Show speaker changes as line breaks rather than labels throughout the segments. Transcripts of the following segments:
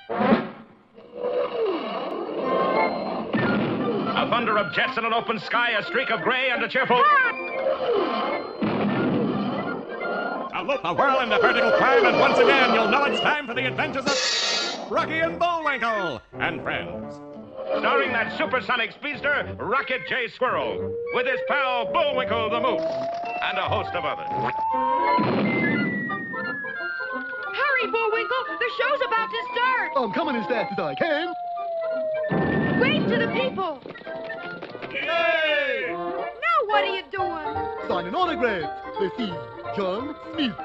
A thunder of jets in an open sky, a streak of gray, and a cheerful... A little whirl in the vertical climb, and once again you'll know it's time for the adventures of Rocky and Bullwinkle and friends. Starring that supersonic speedster, Rocket J. Squirrel, with his pal Bullwinkle the Moose, and a host of others.
Hurry, Bullwinkle! The show's about to start!
I'm coming as fast as I can.
Wave to the people!
Yay!
Now what are you doing?
Signing autographs. Let's see. John Smith.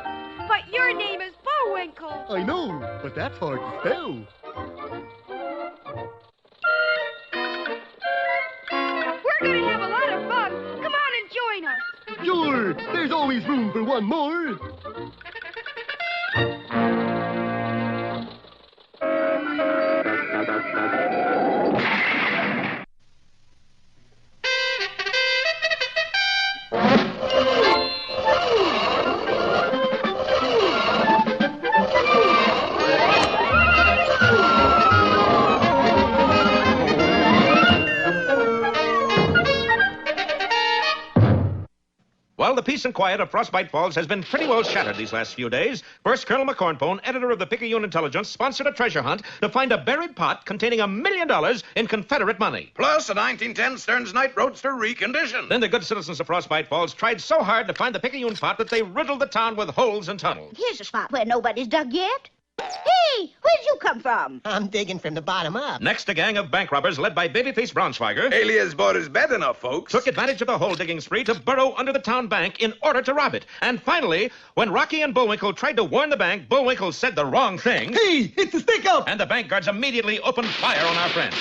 But your name is Bullwinkle.
I know, but that's hard to spell.
We're going to have a lot of fun. Come on and join us.
Sure, there's always room for one more.
Well, the peace and quiet of Frostbite Falls has been pretty well shattered these last few days. First, Colonel McCornpone, editor of the Picayune Intelligence, sponsored a treasure hunt to find a buried pot containing $1 million in Confederate money.
Plus a 1910 Stearns Knight Roadster reconditioned.
Then the good citizens of Frostbite Falls tried so hard to find the Picayune pot that they riddled the town with holes and tunnels.
Here's a spot where nobody's dug yet. Hey, where'd you come from?
I'm digging from the bottom up.
Next, a gang of bank robbers led by Babyface Braunschweiger
Alias Boris Bedenow, folks.
took advantage of the hole-digging spree to burrow under the town bank in order to rob it. And finally, when Rocky and Bullwinkle tried to warn the bank, Bullwinkle said the wrong thing.
Hey, it's a stick-up!
And the bank guards immediately opened fire on our friends.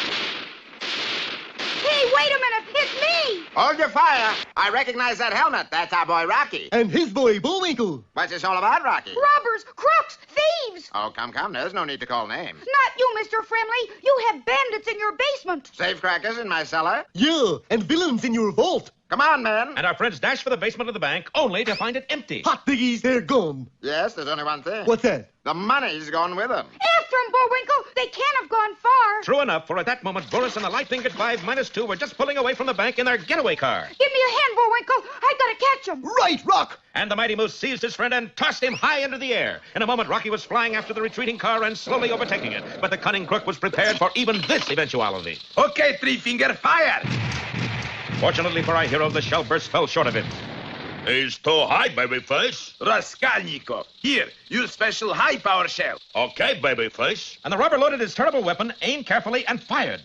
Hey, wait a minute. It's me.
Hold your fire. I recognize that helmet. That's our boy Rocky.
And his boy, Bullwinkle.
What's this all about, Rocky?
Robbers, crooks, thieves.
Oh, come. There's no need to call names.
Not you, Mr. Friendly. You have bandits in your basement.
Safecrackers in my cellar.
Yeah, and villains in your vault.
Come on, men.
And our friends dashed for the basement of the bank, only to find it empty.
Hot piggies, they're gone.
Yes, there's only one thing.
What's that?
The money's gone with them.
After 'em, Bullwinkle. They can't have gone far.
True enough, for at that moment, Boris and the light-fingered 5-2 were just pulling away from the bank in their getaway car.
Give me a hand, Bullwinkle. I gotta catch 'em.
Right, Rock!
And the mighty moose seized his friend and tossed him high into the air. In a moment, Rocky was flying after the retreating car and slowly overtaking it. But the cunning crook was prepared for even this eventuality.
Okay, Three-Finger, fire.
Fortunately for our hero, the shell burst fell short of him.
He's too high, Babyface. Raskolnikov. Here, use special high-power shell.
Okay, Babyface. And the robber loaded his terrible weapon, aimed carefully, and fired.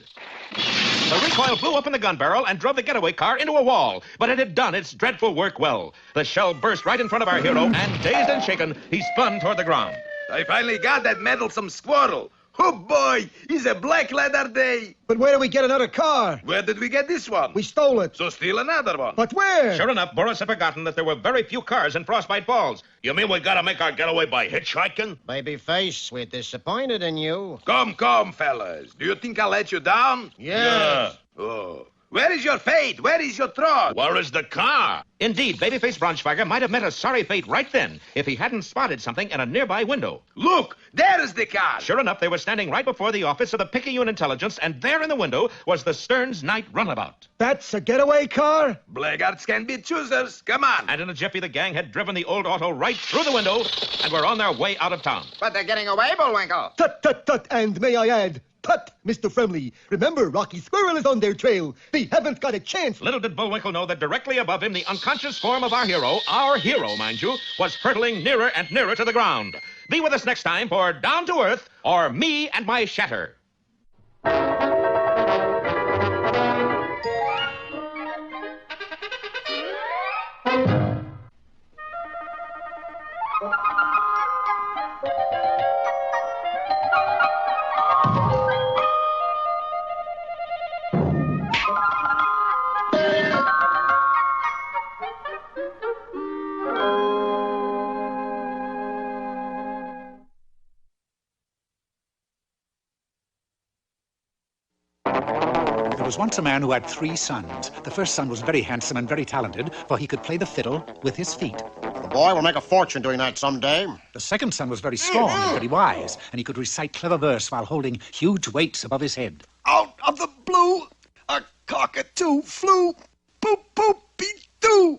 The recoil flew up in the gun barrel and drove the getaway car into a wall. But it had done its dreadful work well. The shell burst right in front of our hero, and dazed and shaken, he spun toward the ground.
I finally got that meddlesome squirrel. Oh, boy, it's a black leather day.
But where do we get another car?
Where did we get this one?
We stole it.
So steal another one.
But where?
Sure enough, Boris had forgotten that there were very few cars in Frostbite Falls.
You mean we gotta make our getaway by hitchhiking?
Babyface, we're disappointed in you.
Come, fellas. Do you think I'll let you down?
Yes.
Oh. Where is your fate? Where is your trot?
Where is the car? Indeed, Babyface Braunschweiger might have met a sorry fate right then if he hadn't spotted something in a nearby window.
Look, there is the car.
Sure enough, they were standing right before the office of the Picayune Intelligence, and there in the window was the Stearns Knight runabout.
That's a getaway car?
Blackguards can be choosers. Come on.
And in a jiffy, the gang had driven the old auto right through the window and were on their way out of town.
But they're getting away, Bullwinkle.
Tut, and may I add, tut, Mr. Friendly. Remember, Rocky Squirrel is on their trail. They haven't got a chance.
Little did Bullwinkle know that directly above him, the unconscious form of our hero, mind you, was hurtling nearer and nearer to the ground. Be with us next time for Down to Earth or Me and My Shatter.
There was once a man who had 3 sons. The first son was very handsome and very talented, for he could play the fiddle with his feet. The
boy will make a fortune doing that someday.
The second son was very strong and very wise, and he could recite clever verse while holding huge weights above his head.
Out of the blue, a cockatoo flew. Boop, boop, beep, doo.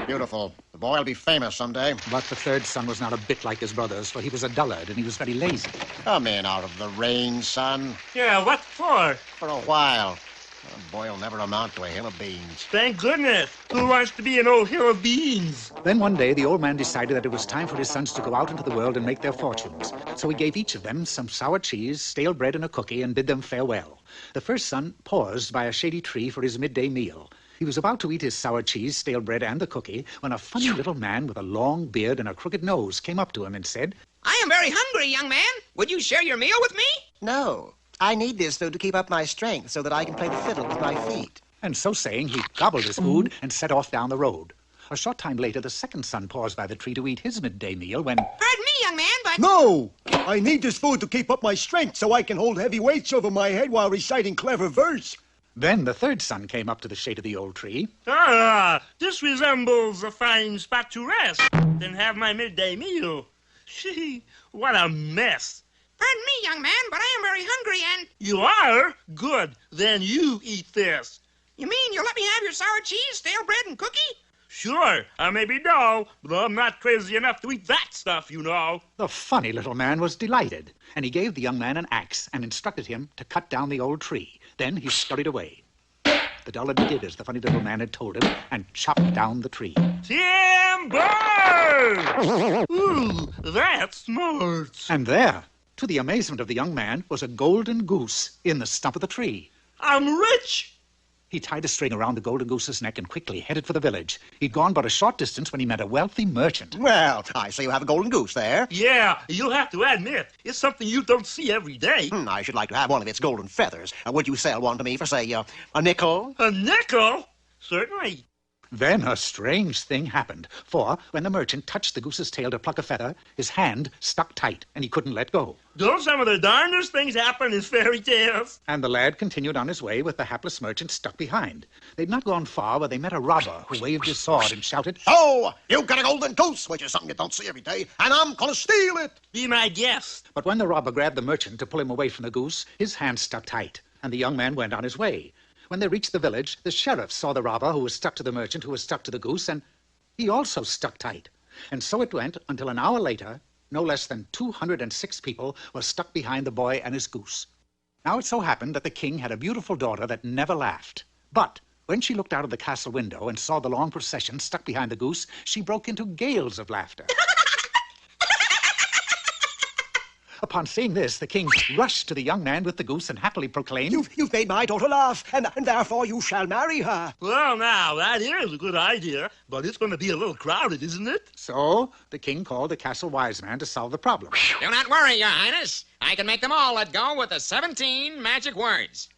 Beautiful. The boy will be famous someday.
But the third son was not a bit like his brothers, for he was a dullard and he was very lazy.
Come in out of the rain, son.
Yeah, what for?
For a while. The boy will never amount to a hill of beans.
Thank goodness. Who wants to be an old hill of beans?
Then one day the old man decided that it was time for his sons to go out into the world and make their fortunes. So he gave each of them some sour cheese, stale bread, and a cookie, and bid them farewell. The first son paused by a shady tree for his midday meal. He was about to eat his sour cheese, stale bread, and the cookie when a funny little man with a long beard and a crooked nose came up to him and said,
I am very hungry, young man. Would you share your meal with me?
No. I need this food to keep up my strength so that I can play the fiddle with my feet.
And so saying, he gobbled his food and set off down the road. A short time later, the second son paused by the tree to eat his midday meal when...
Pardon me, young man, but...
No! I need this food to keep up my strength so I can hold heavy weights over my head while reciting clever verse.
Then the third son came up to the shade of the old tree.
Ah, this resembles a fine spot to rest and have my midday meal. Gee, what a mess.
Pardon me, young man, but I am very hungry and...
You are? Good. Then you eat this.
You mean you'll let me have your sour cheese, stale bread, and cookie?
Sure, I may be dull, but I'm not crazy enough to eat that stuff, you know.
The funny little man was delighted, and he gave the young man an axe and instructed him to cut down the old tree. Then he scurried away. The dullard did as the funny little man had told him and chopped down the tree.
Timber! Ooh, that's smart.
And there, to the amazement of the young man, was a golden goose in the stump of the tree.
I'm rich.
He tied a string around the golden goose's neck and quickly headed for the village. He'd gone but a short distance when he met a wealthy merchant.
Well, I see you have a golden goose there.
Yeah, you'll have to admit, it's something you don't see every day.
I should like to have one of its golden feathers. Would you sell one to me for, say, a nickel?
A nickel? Certainly.
Then a strange thing happened, for when the merchant touched the goose's tail to pluck a feather, his hand stuck tight and he couldn't let go.
Don't some of the darndest things happen in fairy tales?
And the lad continued on his way with the hapless merchant stuck behind. They'd not gone far when they met a robber who waved his sword and shouted,
Oh, you've got a golden goose, which is something you don't see every day, and I'm going to steal it.
Be my guest.
But when the robber grabbed the merchant to pull him away from the goose, his hand stuck tight, and the young man went on his way. When they reached the village, the sheriff saw the robber who was stuck to the merchant who was stuck to the goose, and he also stuck tight. And so it went until an hour later, no less than 206 people were stuck behind the boy and his goose. Now it so happened that the king had a beautiful daughter that never laughed. But when she looked out of the castle window and saw the long procession stuck behind the goose, she broke into gales of laughter. Upon seeing this, the king rushed to the young man with the goose and happily proclaimed,
You've made my daughter laugh, and therefore you shall marry her.
Well, now, that is a good idea, but it's going to be a little crowded, isn't it?
So the king called the castle wise man to solve the problem.
Do not worry, Your Highness. I can make them all let go with the 17 magic words.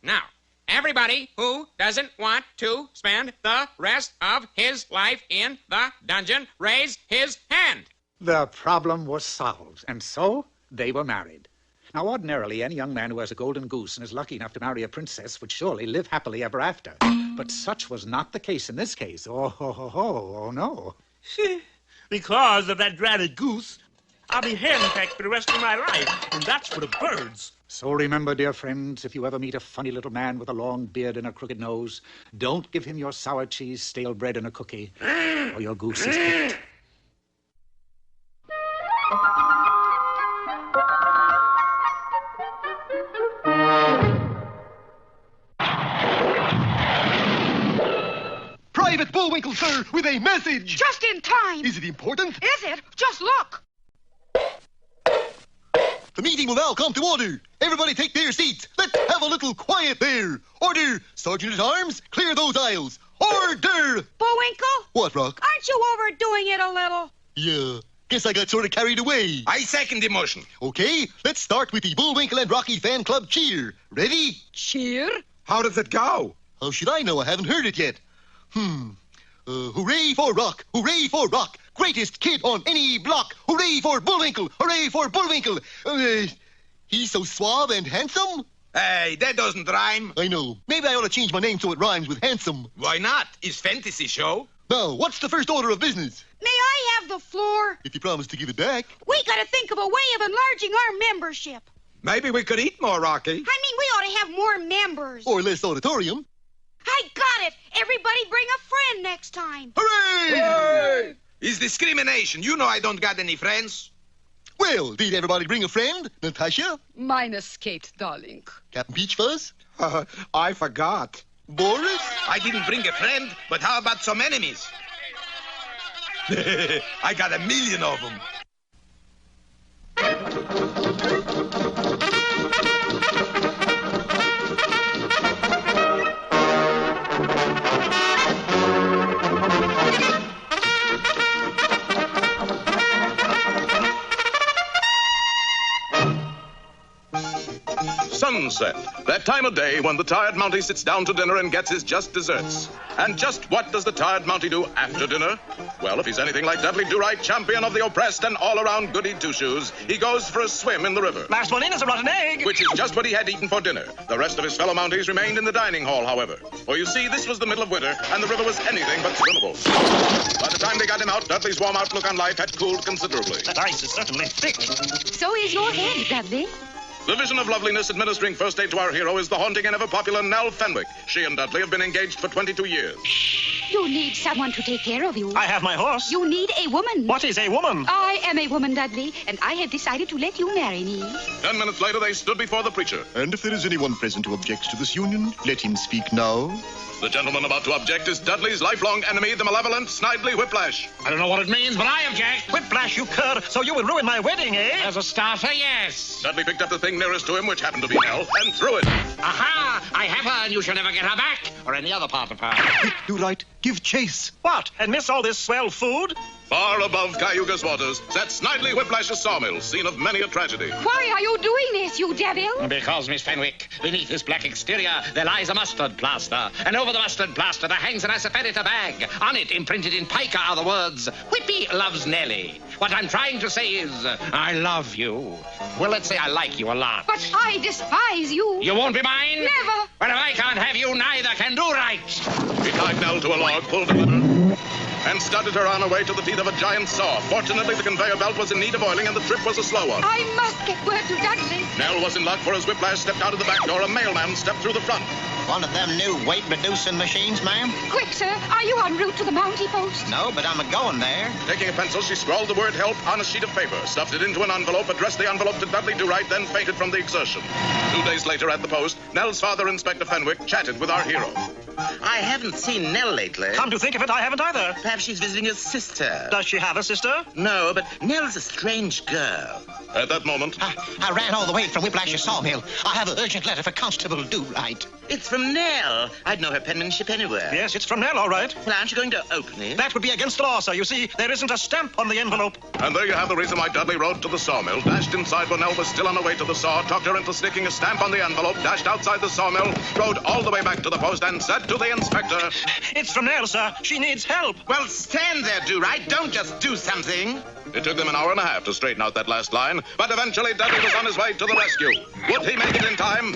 Now, everybody who doesn't want to spend the rest of his life in the dungeon, raise his hand.
The problem was solved, and so they were married. Now, ordinarily, any young man who has a golden goose and is lucky enough to marry a princess would surely live happily ever after. But such was not the case in this case. Oh, no.
Because of that dratted goose, I'll be henpecked for the rest of my life, and that's for the birds.
So remember, dear friends, if you ever meet a funny little man with a long beard and a crooked nose, don't give him your sour cheese, stale bread, and a cookie, or your goose is cooked.
Private Bullwinkle, sir, with a message.
Just in time.
Is it important?
Is it? Just look.
The meeting will now come to order. Everybody take their seats. Let's have a little quiet there. Order. Sergeant-at-Arms, clear those aisles. Order.
Bullwinkle?
What, Rock?
Aren't you overdoing it a little?
Yeah. Guess I got sort of carried away.
I second the motion.
Okay, let's start with the Bullwinkle and Rocky fan club cheer. Ready?
Cheer?
How does it go?
How should I know? I haven't heard it yet. Hooray for Rock! Hooray for Rock! Greatest kid on any block! Hooray for Bullwinkle! Hooray for Bullwinkle! He's so suave and handsome?
Hey, that doesn't rhyme.
I know. Maybe I ought to change my name so it rhymes with handsome.
Why not? It's fantasy show.
Now, what's the first order of business?
May I have the floor?
If you promise to give it back.
We gotta think of a way of enlarging our membership.
Maybe we could eat more, Rocky.
I mean, we ought to have more members.
Or less auditorium.
I got it. Everybody bring a friend next time.
Hooray!
Hey! It's discrimination. You know I don't got any friends.
Well, did everybody bring a friend? Natasha?
Minus Kate, darling.
Captain Peach Fuzz?
I forgot.
Boris?
I didn't bring a friend, but how about some enemies? I got 1,000,000 of them.
Sunset, that time of day when the tired Mountie sits down to dinner and gets his just desserts. And just what does the tired Mountie do after dinner? Well, if he's anything like Dudley Do-Right, champion of the oppressed and all-around goody two-shoes, he goes for a swim in the river.
Last one in is a rotten egg.
Which is just what he had eaten for dinner. The rest of his fellow Mounties remained in the dining hall, however. For you see, this was the middle of winter, and the river was anything but swimmable. By the time they got him out, Dudley's warm outlook on life had cooled considerably.
That ice is certainly thick.
So is your head, Dudley.
The vision of loveliness administering first aid to our hero is the haunting and ever-popular Nell Fenwick. She and Dudley have been engaged for 22 years.
You need someone to take care of you.
I have my horse.
You need a woman.
What is a woman?
I am a woman, Dudley, and I have decided to let you marry me.
10 minutes later, they stood before the preacher.
And if there is anyone present who objects to this union, let him speak now.
The gentleman about to object is Dudley's lifelong enemy, the malevolent Snidely Whiplash.
I don't know what it means, but I object.
Whiplash, you cur. So you will ruin my wedding, eh?
As a starter, yes.
Dudley picked up the thing nearest to him, which happened to be Nell, and threw it.
Aha! I have her, and you shall never get her back, or any other part of her.
Quick, Do-Right, give chase.
What? And miss all this swell food?
Far above Cayuga's waters sat Snidely Whiplash's sawmill, scene of many a tragedy.
Why are you doing this, you devil?
Because, Miss Fenwick, beneath this black exterior, there lies a mustard plaster. And over the mustard plaster there hangs an asafoetida bag. On it, imprinted in pica, are the words, Whippy loves Nellie. What I'm trying to say is, I love you. Well, let's say I like you a lot.
But I despise you.
You won't be mine?
Never.
Well, if I can't have you, neither can Do-Right.
He tied Nell to a log, pulled a lever, and started her on her way to the teeth of a giant saw. Fortunately, the conveyor belt was in need of oiling, and the trip was a slow one.
I must get word to Dudley.
Nell was in luck, for as Whiplash stepped out of the back door, a mailman stepped through the front.
One of them new weight-reducing machines, ma'am?
Quick, sir, are you en route to the Mountie post?
No, but I'm a-going there.
Taking a pencil, she scrawled the word help on a sheet of paper, stuffed it into an envelope, addressed the envelope to Dudley Do-Right, then fainted from the exertion. 2 days later at the post, Nell's father, Inspector Fenwick, chatted with our hero.
I haven't seen Nell lately.
Come to think of it, I haven't either.
Perhaps she's visiting her sister.
Does she have a sister?
No, but Nell's a strange girl.
At that moment,
I ran all the way from Whiplash's sawmill. I have an urgent letter for Constable Do-Right.
It's from Nell. I'd know her penmanship anywhere.
Yes, it's from Nell, all right.
Well, aren't you going to open it?
That would be against the law, sir. You see, there isn't a stamp on the envelope.
and there you have the reason why Dudley rode to the sawmill, dashed inside when Nell was still on her way to the saw, talked her into sticking a stamp on the envelope, dashed outside the sawmill, rode all the way back to the post, and said to the inspector,
It's from Nell, sir. She needs help.
Well, stand there, Do-Right. Don't just do something.
It took them an hour and a half to straighten out that last line, but eventually Dudley was on his way to the rescue. Would he make it in time?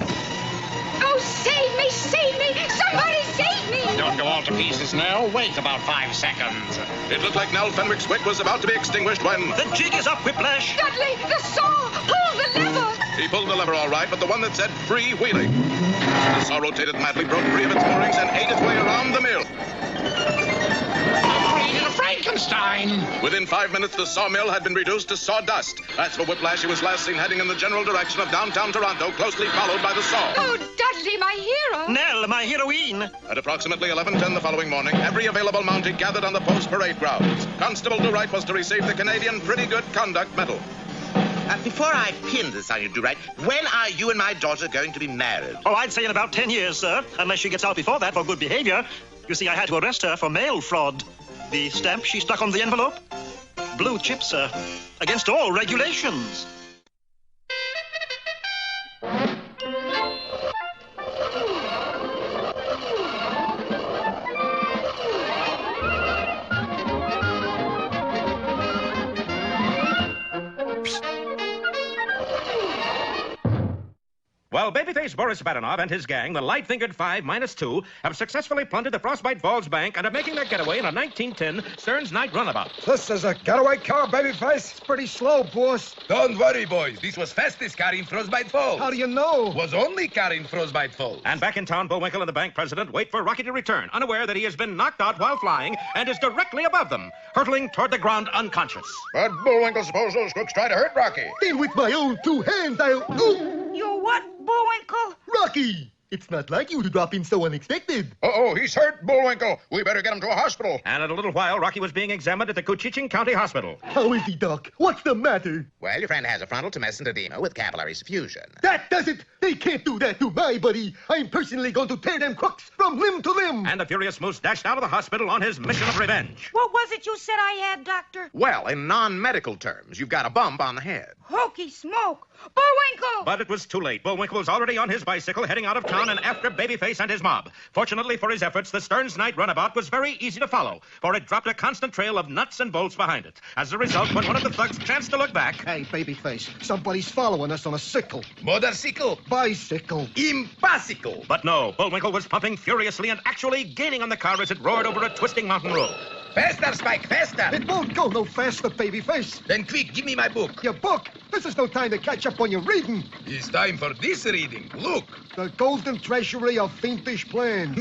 Oh, save me, save me! Somebody save me!
Don't go all to pieces, Nell. Wait about 5 seconds.
It looked like Nell Fenwick's wick was about to be extinguished when...
The jig is up, Whiplash.
Dudley, the saw! Pull the lever!
He pulled the lever all right, but the one that said free-wheeling. The saw rotated madly, broke free of its moorings, and ate its way around the mill.
Created a Frankenstein.
Within 5 minutes, the sawmill had been reduced to sawdust. As for Whiplash, he was last seen heading in the general direction of downtown Toronto, closely followed by the saw.
Oh, Dudley, my hero!
Nell, my heroine.
At approximately 11:10 the following morning, every available Mountie gathered on the post parade grounds. Constable Do-Right was to receive the Canadian Pretty Good Conduct Medal.
Before I pin this on you, Do-Right, when are you and my daughter going to be married?
Oh, I'd say in about 10 years, sir. Unless she gets out before that for good behavior. You see, I had to arrest her for mail fraud. The stamp she stuck on the envelope? Blue chip, sir. Against all regulations.
Well, babyface Boris Badenov and his gang, the Light-Fingered 5-2, have successfully plundered the Frostbite Falls Bank and are making their getaway in a 1910 Stern's Night Runabout.
This is a getaway car, babyface. It's pretty slow, boss.
Don't worry, boys. This was fastest car in Frostbite Falls.
How do you know?
Was only car in Frostbite Falls.
And back in town, Bullwinkle and the bank president wait for Rocky to return, unaware that he has been knocked out while flying and is directly above them, hurtling toward the ground unconscious.
But Bullwinkle suppose those crooks try to hurt Rocky.
Then with my own 2 hands, I'll...
You what, Bullwinkle?
Rocky! It's not like you to drop in so unexpected.
Uh-oh, he's hurt, Bullwinkle. We better get him to a hospital.
And in a little while, Rocky was being examined at the Cochiching County Hospital.
How is he, Doc? What's the matter?
Well, your friend has a frontal tumescent edema with capillary suffusion.
That does it! They can't do that to my buddy! I'm personally going to tear them crooks from limb to limb!
And the furious Moose dashed out of the hospital on his mission of revenge.
What was it you said I had, Doctor?
Well, in non-medical terms, you've got a bump on the head.
Hokey smoke! Bullwinkle!
But it was too late. Bullwinkle was already on his bicycle heading out of town and after Babyface and his mob. Fortunately for his efforts, the Stern's Night Runabout was very easy to follow, for it dropped a constant trail of nuts and bolts behind it. As a result, when one of the thugs chanced to look back...
Hey, babyface, somebody's following us on a sickle.
Motorcycle.
Bicycle.
Impossible.
But no, Bullwinkle was pumping furiously and actually gaining on the car as it roared over a twisting mountain road.
Faster, Spike, faster.
It won't go no faster, babyface.
Then quick, give me my book.
Your book? This is no time to catch up on your reading.
It's time for this reading. Look.
The golden treasury of fiendish plans.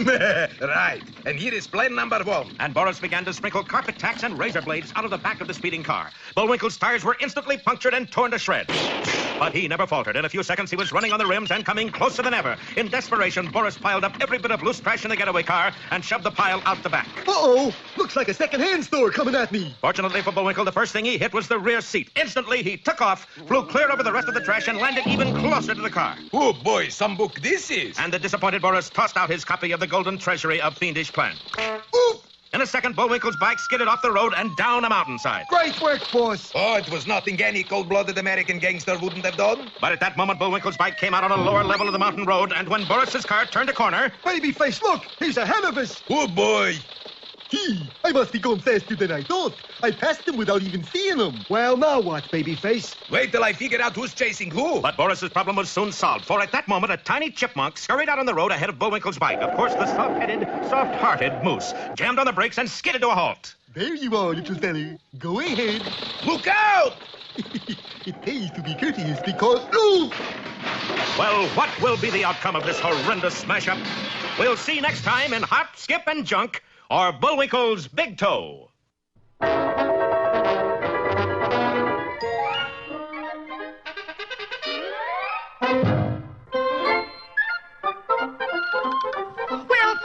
Right. And here is plan number 1.
And Boris began to sprinkle carpet tacks and razor blades out of the back of the speeding car. Bullwinkle's tires were instantly punctured and torn to shreds. But he never faltered. In a few seconds, he was running on the rims and coming closer than ever. In desperation, Boris piled up every bit of loose trash in the getaway car and shoved the pile out the back.
Uh-oh! Looks like a second-hand store coming at me.
Fortunately for Bullwinkle, the first thing he hit was the rear seat. Instantly, he took off, flew clear over the rest of the trash, and landed even closer to the car.
Oh, boy, some book this is.
And the disappointed Boris tossed out his copy of the Golden Treasury of Fiendish Plan.
Oop!
In a second, Bullwinkle's bike skidded off the road and down a mountainside.
Great work, boss.
Oh, it was nothing any cold-blooded American gangster wouldn't have done.
But at that moment, Bullwinkle's bike came out on a lower level of the mountain road, and when Boris's car turned a corner...
Babyface, look! He's ahead of us!
Oh, boy!
I must be going faster than I thought. I passed him without even seeing him.
Well, now what, babyface?
Wait till I figure out who's chasing who.
But Boris's problem was soon solved, for at that moment, a tiny chipmunk scurried out on the road ahead of Bullwinkle's bike. Of course, the soft-headed, soft-hearted Moose jammed on the brakes and skidded to a halt.
There you are, little fella. Go ahead.
Look out!
It pays to be courteous because... Ooh!
Well, what will be the outcome of this horrendous smash-up? We'll see next time in Hop, Skip, and Junk, or Bullwinkle's Big Toe.
Well,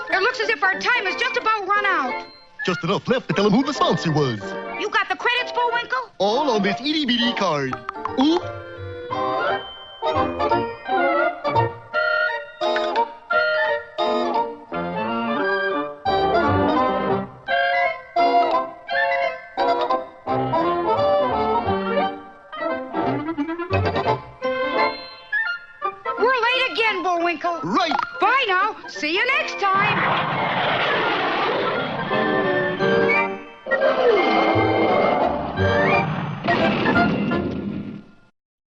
it looks as if our time has just about run out.
Just enough left to tell him who the sponsor was.
You got the credits, Bullwinkle?
All on this itty-bitty card. Oop!
We're late again, Bullwinkle.
Right.
Bye now. See you next time.